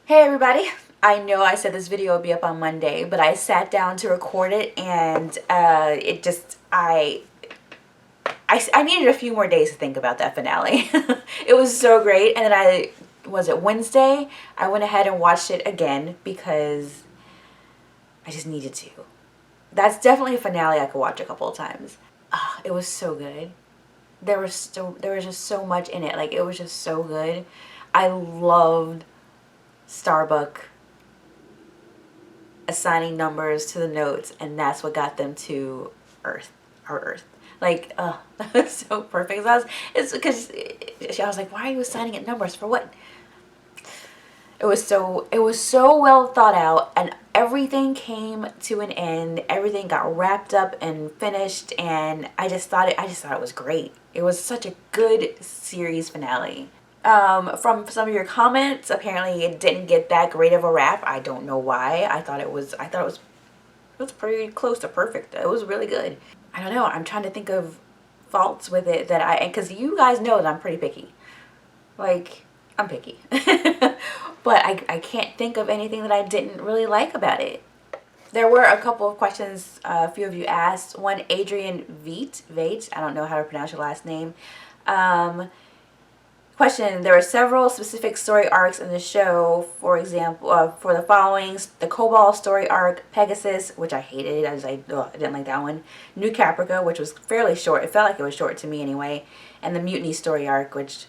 Hey everybody! I know I said this video would be up on Monday, but I sat down to record it and I needed a few more days to think about that finale. It was so great, and then was it Wednesday? I went ahead and watched it again because I just needed to. That's definitely a finale I could watch a couple of times. It was so good. There was just so much in it. Like, it was just so good. I loved Starbuck assigning numbers to the notes, and that's what got them to Earth, our Earth. Like, that was so perfect. It's because I was like, why are you assigning it numbers for what? It was so well thought out, and everything came to an end. Everything got wrapped up and finished, and I just thought it was great. It was such a good series finale. From some of your comments, apparently it didn't get that great of a rap. I don't know why. I thought it was pretty close to perfect. It was really good. I don't know. I'm trying to think of faults with it because you guys know that I'm pretty picky. Like, I'm picky. But I can't think of anything that I didn't really like about it. There were a couple of questions a few of you asked. One, Adrian Veit, I don't know how to pronounce your last name. Question, there are several specific story arcs in the show. For example, for the following: the Cobalt story arc, Pegasus, which I hated. I didn't like that one. New Caprica, which was fairly short. It felt like it was short to me anyway. And the Mutiny story arc, which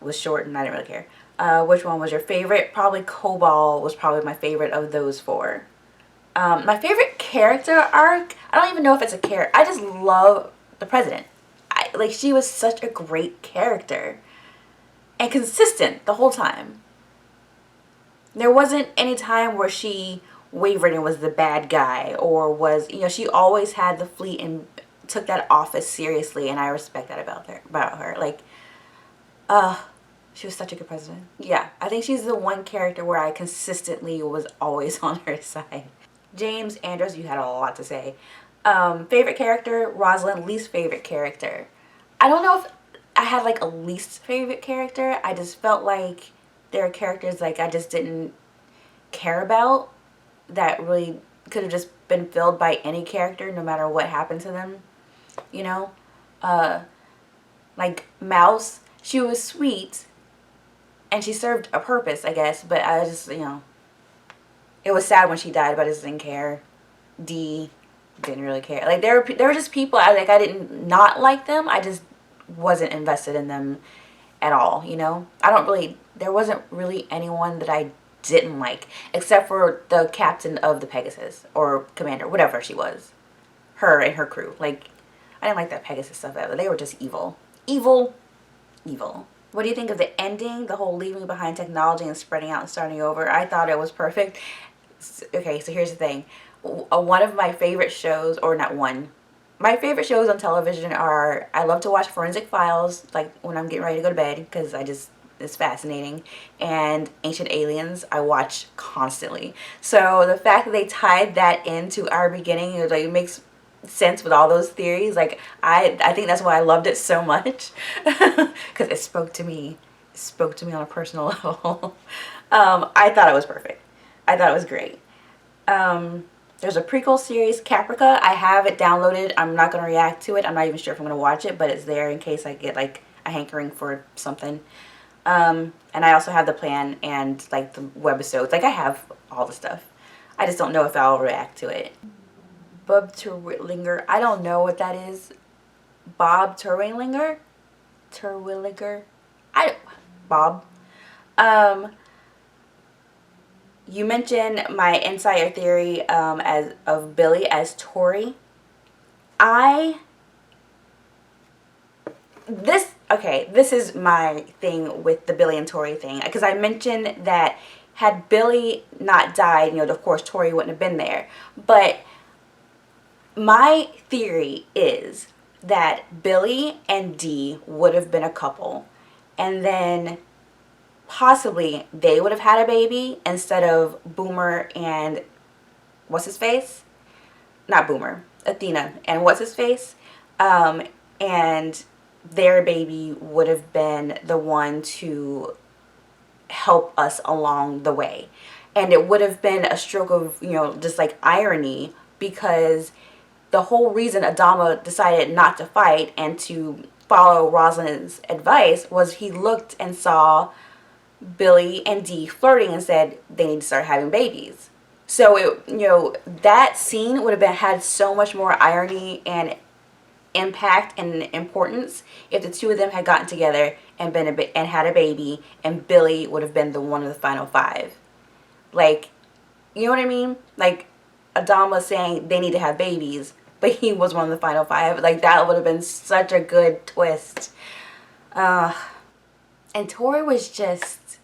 was short and I didn't really care. Which one was your favorite? Probably Cobalt was probably my favorite of those four. My favorite character arc, I don't even know if it's a character. I just love the President. Like, she was such a great character and consistent the whole time. There wasn't any time where she wavered and was the bad guy, or was, she always had the fleet and took that office seriously, and I respect that about her. Like, she was such a good president. Yeah, I think she's the one character where I consistently was always on her side. James Andrews, you had a lot to say. Favorite character, Rosalind. Least favorite character. I don't know if I had like a least favorite character. I just felt like there are characters like I just didn't care about that really could have just been filled by any character no matter what happened to them. Like Mouse, she was sweet and she served a purpose, I guess, but I just, it was sad when she died, but I just didn't care. D, didn't really care. Like, there were just people I didn't not like them. I just wasn't invested in them at all. There wasn't really anyone that I didn't like except for the captain of the Pegasus, or commander, whatever she was. Her and her crew. Like, I didn't like that Pegasus stuff ever. They were just evil. Evil. What do you think of the ending? The whole leaving behind technology and spreading out and starting over. I thought it was perfect. Okay, so here's the thing. One of my favorite shows, or not one, my favorite shows on television are, I love to watch Forensic Files, like when I'm getting ready to go to bed, because it's fascinating, and Ancient Aliens I watch constantly. So the fact that they tied that into our beginning, it makes sense with all those theories. Like, I think that's why I loved it so much, because it spoke to me on a personal level. I thought it was perfect. I thought it was great. There's a prequel series, Caprica. I have it downloaded. I'm not going to react to it. I'm not even sure if I'm going to watch it, but it's there in case I get like a hankering for something. And I also have the plan and like the webisodes. Like, I have all the stuff. I just don't know if I'll react to it. Bob Terwilliger. I don't know what that is. Bob Terwilliger? Bob. You mentioned my insider theory of Billy as Tori. This is my thing with the Billy and Tori thing, because I mentioned that had Billy not died, of course Tori wouldn't have been there. But my theory is that Billy and Dee would have been a couple, and then possibly they would have had a baby instead of Boomer and what's his face? Not Boomer, Athena and what's his face? And their baby would have been the one to help us along the way. And it would have been a stroke of, just like irony, because the whole reason Adama decided not to fight and to follow Rosalind's advice was he looked and saw Billy and Dee flirting and said they need to start having babies. So that scene would have had so much more irony and impact and importance if the two of them had gotten together and and had a baby, and Billy would have been the one of the final five. Like, you know what I mean? Like, Adama saying they need to have babies, but he was one of the final five. Like, that would have been such a good twist. And Tori was just,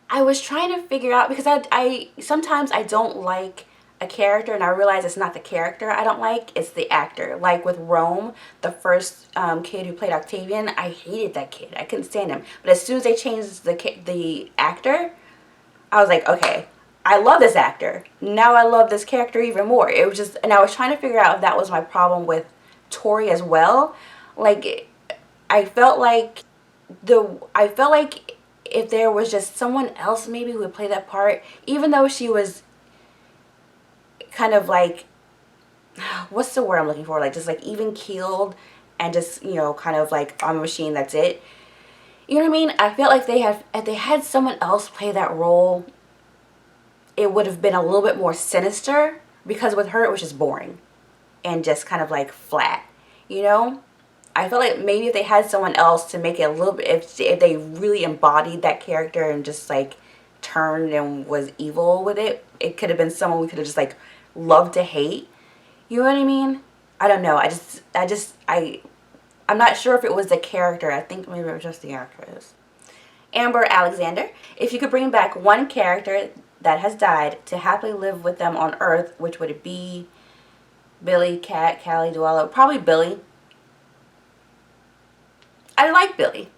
I was trying to figure out, because I sometimes I don't like a character and I realize it's not the character I don't like, it's the actor. Like with Rome, the first kid who played Octavian, I hated that kid. I couldn't stand him. But as soon as they changed the actor, I was like, okay, I love this actor. Now I love this character even more. It was just, and I was trying to figure out if that was my problem with Tori as well. Like, I felt like if there was just someone else maybe who would play that part, even though she was kind of like, what's the word I'm looking for? Like, just like even keeled and just, kind of like on a machine, that's it. You know what I mean? I felt like if they had someone else play that role, it would have been a little bit more sinister, because with her it was just boring and just kind of like flat, I felt like maybe if they had someone else to make it a little bit, if they really embodied that character and just like turned and was evil with it, it could have been someone we could have just like loved to hate. You know what I mean? I don't know. I'm not sure if it was the character. I think maybe it was just the actress. Amber Alexander. If you could bring back one character that has died to happily live with them on Earth, which would it be? Billy, Kat, Callie, Duella? Probably Billy. I like Billy.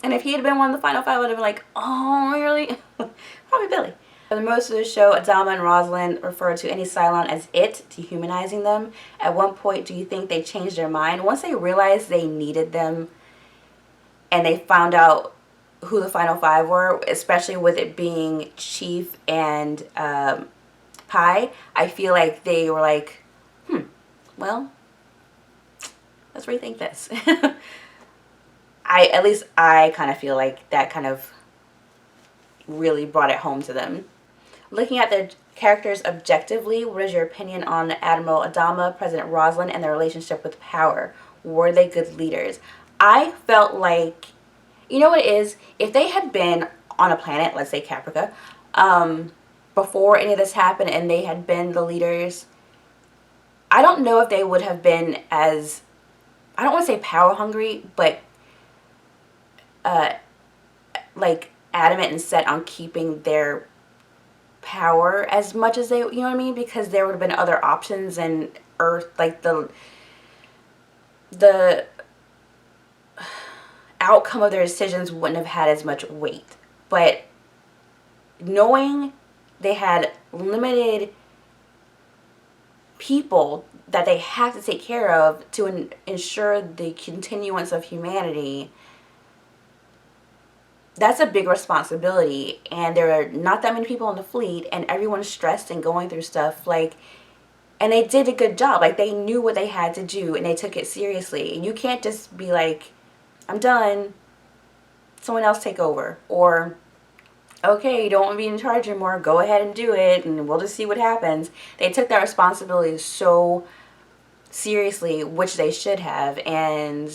And if he had been one of the final five, I would have been like, oh, really? Probably Billy. For the most of the show, Adama and Rosalind refer to any Cylon as it, dehumanizing them. At one point, do you think they changed their mind? Once they realized they needed them and they found out who the final five were, especially with it being Chief and Pi, I feel like they were like, well, let's rethink this. At least I kind of feel like that kind of really brought it home to them. Looking at their characters objectively, what is your opinion on Admiral Adama, President Rosalind, and their relationship with power? Were they good leaders? I felt like, you know what it is? If they had been on a planet, let's say Caprica, before any of this happened and they had been the leaders, I don't know if they would have been as, I don't want to say power hungry, but like adamant and set on keeping their power as much as they, you know what I mean? Because there would have been other options, and Earth, like the outcome of their decisions wouldn't have had as much weight. But knowing they had limited people that they have to take care of to ensure the continuance of humanity, that's a big responsibility. And there are not that many people on the fleet, and everyone's stressed and going through stuff, like, and they did a good job. Like, they knew what they had to do and they took it seriously. You can't just be like, I'm done, someone else take over, or okay, you don't want to be in charge anymore, go ahead and do it and we'll just see what happens. They took that responsibility so seriously, which they should have, and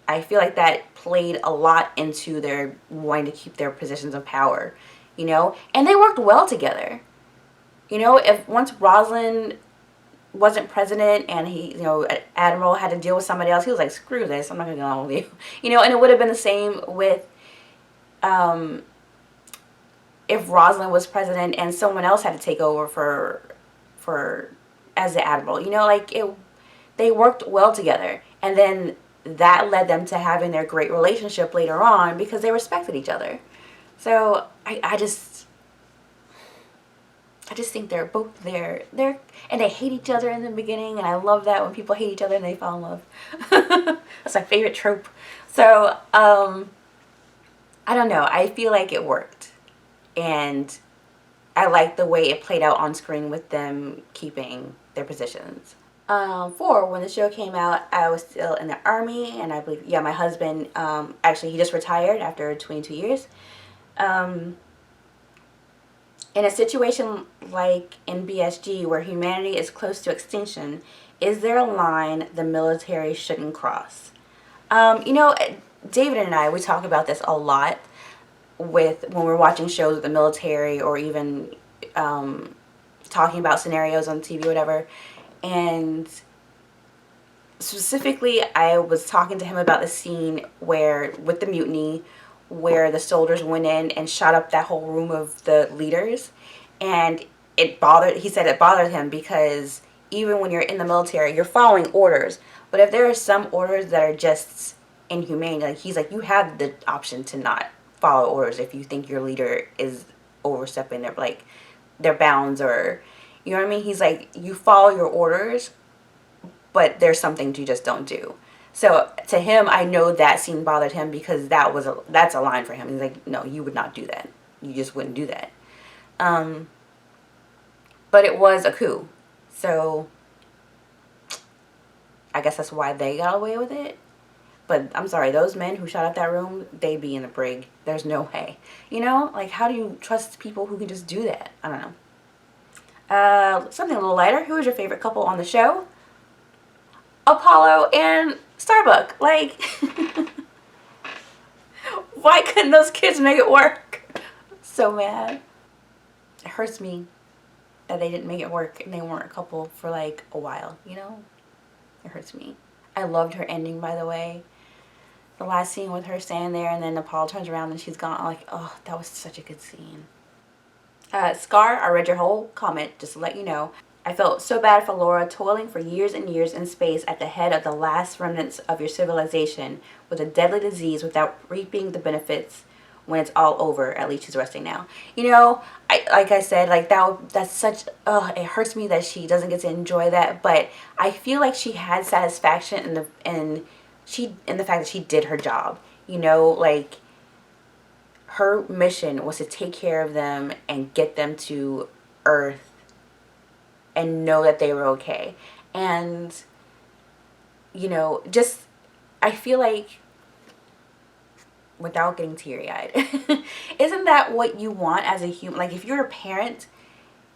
I feel like that played a lot into their wanting to keep their positions of power, and they worked well together. If once Rosalind wasn't president and he, Admiral had to deal with somebody else, he was like, screw this, I'm not going to get along with you. And it would have been the same with if Rosalind was president and someone else had to take over for as the Admiral. They worked well together, and then that led them to having their great relationship later on because they respected each other. So I just think they're both there. And they hate each other in the beginning, and I love that when people hate each other and they fall in love. That's my favorite trope. So I don't know. I feel like it worked. And I like the way it played out on screen with them keeping their positions. 4, when the show came out, I was still in the Army, and I believe, yeah, my husband, actually, he just retired after 22 years. In a situation like in BSG, where humanity is close to extinction, is there a line the military shouldn't cross? You know, David and I, we talk about this a lot with when we're watching shows with the military, or even talking about scenarios on TV, whatever. And specifically, I was talking to him about the scene where, with the mutiny, where the soldiers went in and shot up that whole room of the leaders. And he said it bothered him because even when you're in the military, you're following orders. But if there are some orders that are just inhumane, like, he's like, you have the option to not follow orders if you think your leader is overstepping their bounds, or, you know what I mean? He's like, you follow your orders, but there's some things you just don't do. So to him, I know that scene bothered him because that's a line for him. He's like, no, you would not do that. You just wouldn't do that. But it was a coup. So I guess that's why they got away with it. But I'm sorry, those men who shot up that room, they'd be in the brig. There's no way. You know, like, how do you trust people who can just do that? I don't know. Something a little lighter. Who is your favorite couple on the show? Apollo and Starbuck. Like, why couldn't those kids make it work? So mad. It hurts me that they didn't make it work and they weren't a couple for like a while, you know? It hurts me. I loved her ending, by the way. The last scene with her standing there and then Apollo turns around and she's gone. I'm like, oh, that was such a good scene. Scar, I read your whole comment, just to let you know. I felt so bad for Laura, toiling for years and years in space at the head of the last remnants of your civilization with a deadly disease without reaping the benefits when it's all over. At least she's resting now. You know, like I said, like that's such, it hurts me that she doesn't get to enjoy that, but I feel like she had satisfaction in the fact that she did her job. You know, like, her mission was to take care of them and get them to Earth and know that they were okay. And, you know, just, I feel like, without getting teary-eyed, isn't that what you want as a human? Like, if you're a parent,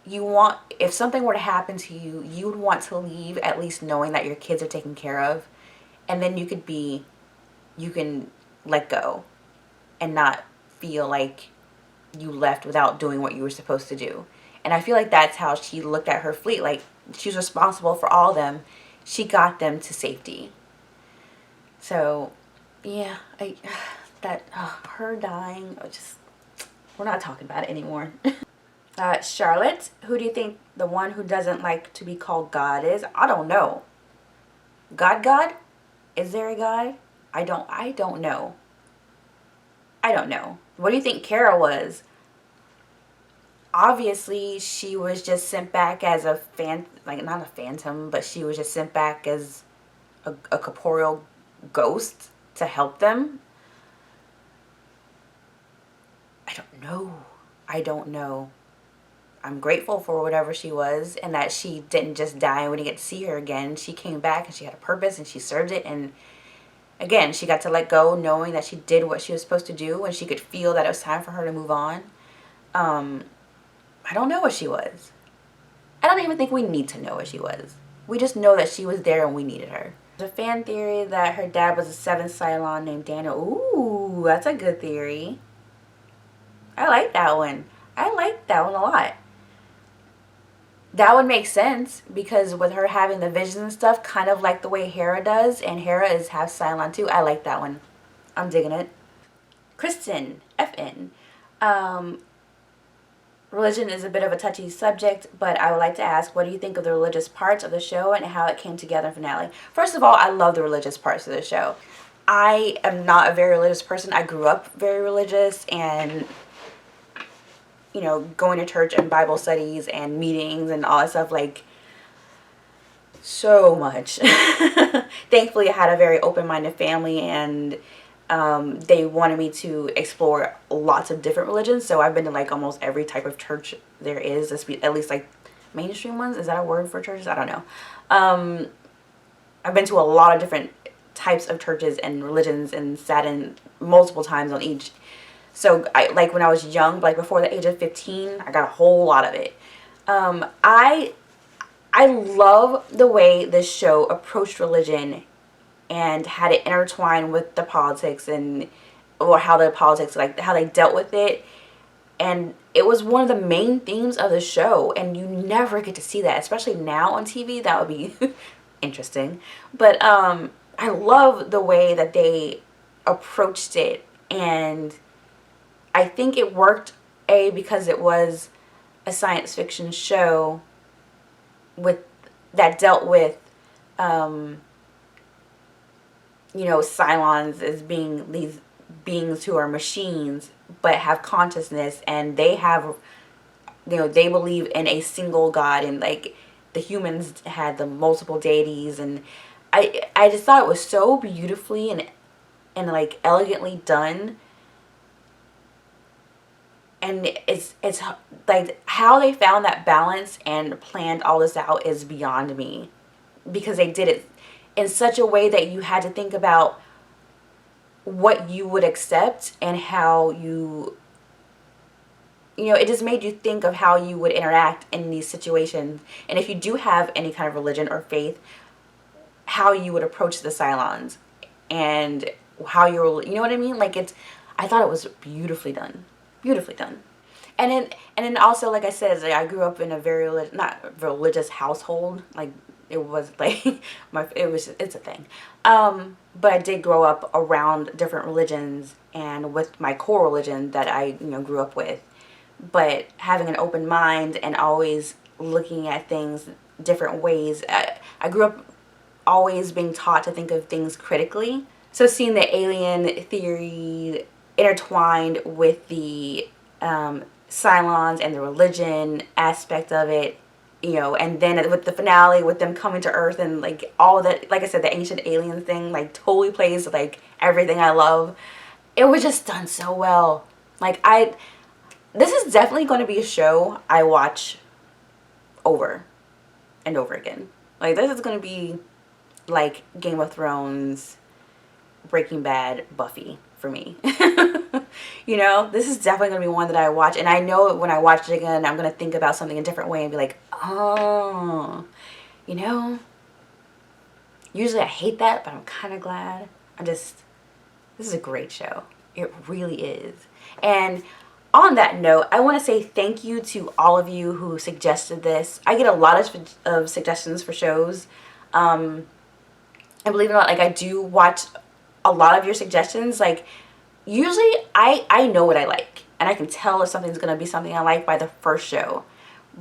if something were to happen to you, you would want to leave at least knowing that your kids are taken care of. And then you can let go and not feel like you left without doing what you were supposed to do. And I feel like that's how she looked at her fleet. Like, she's responsible for all of them. She got them to safety. So, yeah, her dying, we're not talking about it anymore. Charlotte, who do you think the one who doesn't like to be called God is? I don't know. God? Is there a God? I don't know. I don't know. What do you think Kara was? Obviously, she was just sent back as a not a phantom, but she was just sent back as a corporeal ghost to help them. I don't know. I'm grateful for whatever she was, and that she didn't just die and we didn't get to see her again. She came back and she had a purpose and she served it, and again, she got to let go knowing that she did what she was supposed to do, and she could feel that it was time for her to move on. I don't know what she was. I don't even think we need to know what she was. We just know that she was there and we needed her. There's a fan theory that her dad was a 7th Cylon named Daniel. Ooh, that's a good theory. I like that one. I like that one a lot. That would make sense because with her having the visions and stuff, kind of like the way Hera does, and Hera is half Cylon too. I like that one. I'm digging it. Kristen, FN. Religion is a bit of a touchy subject, but I would like to ask, what do you think of the religious parts of the show and how it came together in finale? First of all, I love the religious parts of the show. I am not a very religious person. I grew up very religious and, you know, going to church and Bible studies and meetings and all that stuff, like, so much. Thankfully, I had a very open-minded family, and they wanted me to explore lots of different religions. So I've been to like almost every type of church there is, at least like mainstream ones. Is that a word for churches? I don't know. I've been to a lot of different types of churches and religions and sat in multiple times on each. So like when I was young, like before the age of 15, I got a whole lot of it. I love the way this show approached religion and had it intertwined with the politics, and or how the politics, like how they dealt with it. And it was one of the main themes of the show, and you never get to see that, especially now on TV. That would be interesting. But I love the way that they approached it, and I think it worked, because it was a science fiction show that dealt with Cylons as being these beings who are machines but have consciousness, and they have, they believe in a single God, and like the humans had the multiple deities. And I just thought it was so beautifully and like elegantly done. And it's like how they found that balance and planned all this out is beyond me, because they did it in such a way that you had to think about what you would accept and how it just made you think of how you would interact in these situations. And if you do have any kind of religion or faith, how you would approach the Cylons and how you're, you know what I mean? Like I thought it was beautifully done. Beautifully done. And then also, like I said, I grew up in a very not religious household. Like it was like it's a thing. But I did grow up around different religions and with my core religion that I grew up with. But having an open mind and always looking at things different ways. I grew up always being taught to think of things critically. So seeing the alien theory intertwined with the Cylons and the religion aspect of it, and then with the finale with them coming to Earth and like all that, like I said, the ancient alien thing like totally plays like everything I love. It was just done so well. Like this is definitely going to be a show I watch over and over again. Like this is going to be like Game of Thrones, Breaking Bad, Buffy for me. This is definitely going to be one that I watch. And I know when I watch it again, I'm going to think about something a different way and be like, oh, usually I hate that, but I'm kind of glad. This is a great show. It really is. And on that note, I want to say thank you to all of you who suggested this. I get a lot of suggestions for shows. And believe it or not, like I do watch a lot of your suggestions. Like usually I know what I like, and I can tell if something's going to be something I like by the first show.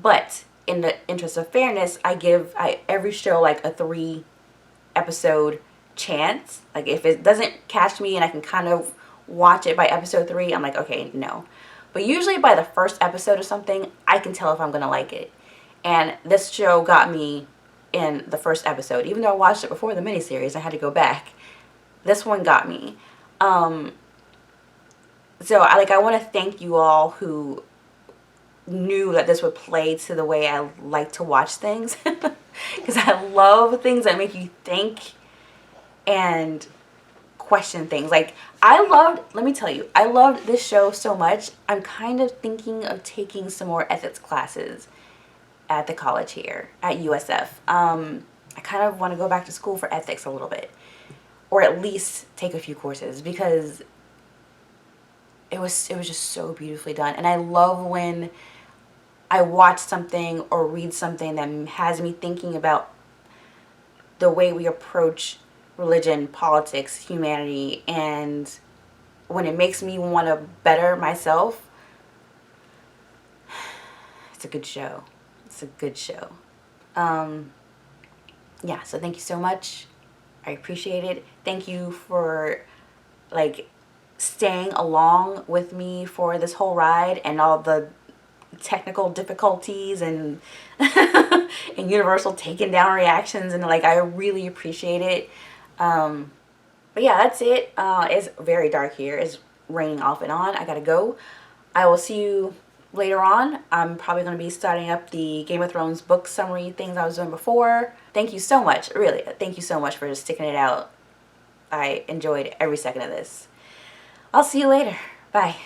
But in the interest of fairness, I give every show like a 3-episode chance. Like if it doesn't catch me and I can kind of watch it by episode 3, I'm like, okay, no. But usually by the first episode of something, I can tell if I'm going to like it. And this show got me in the first episode. Even though I watched it before the miniseries, I had to go back. This one got me. So I want to thank you all who knew that this would play to the way I like to watch things. Because I love things that make you think and question things. Like let me tell you, I loved this show so much. I'm kind of thinking of taking some more ethics classes at the college here at USF. I kind of want to go back to school for ethics a little bit, or at least take a few courses, because it was just so beautifully done. And I love when I watch something or read something that has me thinking about the way we approach religion, politics, humanity, and when it makes me want to better myself. It's a good show. It's a good show. Yeah, so thank you so much. I appreciate it. Thank you for like staying along with me for this whole ride and all the technical difficulties and and Universal taking down reactions, and like I really appreciate it. But yeah, that's it. It's very dark here. It's raining off and on. I gotta go. I will see you later on. I'm probably going to be starting up the Game of Thrones book summary things I was doing before. Thank you so much. Really, thank you so much for sticking it out. I enjoyed every second of this. I'll see you later. Bye.